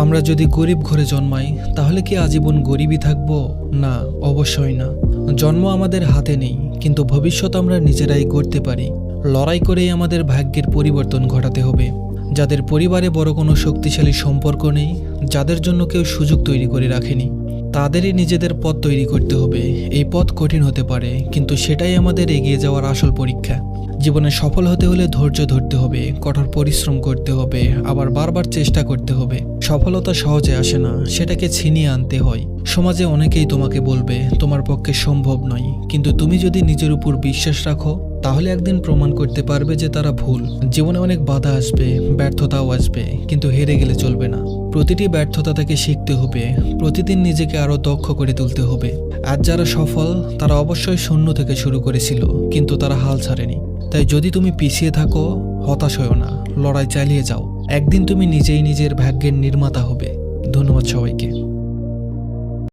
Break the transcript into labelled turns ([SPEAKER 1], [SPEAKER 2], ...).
[SPEAKER 1] আমরা যদি গরিব ঘরে জন্মাই তাহলে কি আজীবন গরিবই থাকব? না, অবশ্যই না। জন্ম আমাদের হাতে নেই, কিন্তু ভবিষ্যৎ আমরা নিজেরাই গড়তে পারি। লড়াই করেই আমাদের ভাগ্যের পরিবর্তন ঘটাতে হবে। যাদের পরিবারে বড় কোনো শক্তিশালী সম্পর্ক নেই, যাদের জন্য কেউ সুযোগ তৈরি করে রাখেনি, তাদেরই নিজেদের পথ তৈরি করতে হবে। এই পথ কঠিন হতে পারে, কিন্তু সেটাই আমাদের এগিয়ে যাওয়ার আসল পরীক্ষা। জীবনে সফল হতে হলে ধৈর্য ধরতে হবে, কঠোর পরিশ্রম করতে হবে, আবার বারবার চেষ্টা করতে হবে। সফলতা সহজে আসে না, সেটাকে ছিনিয়ে আনতে হয়। সমাজে অনেকেই তোমাকে বলবে তোমার পক্ষে সম্ভব নয়, কিন্তু তুমি যদি নিজের উপর বিশ্বাস রাখো তাহলে একদিন প্রমাণ করতে পারবে যে তারা ভুল। জীবনে অনেক বাধা আসবে, ব্যর্থতাও আসবে, কিন্তু হেরে গেলে চলবে না। প্রতিটি ব্যর্থতা থেকে শিখতে হবে, প্রতিদিন নিজেকে আরো দক্ষ করে তুলতে হবে। আজ যারা সফল তারা অবশ্যই শূন্য থেকে শুরু করেছিল, কিন্তু তারা হাল ছাড়েনি। তাই যদি তুমি পিছিয়ে থাকো, হতাশ হও না, লড়াই চালিয়ে যাও। একদিন তুমি নিজেই নিজের ভাগ্যের নির্মাতা হবে। ধন্যবাদ সবাইকে।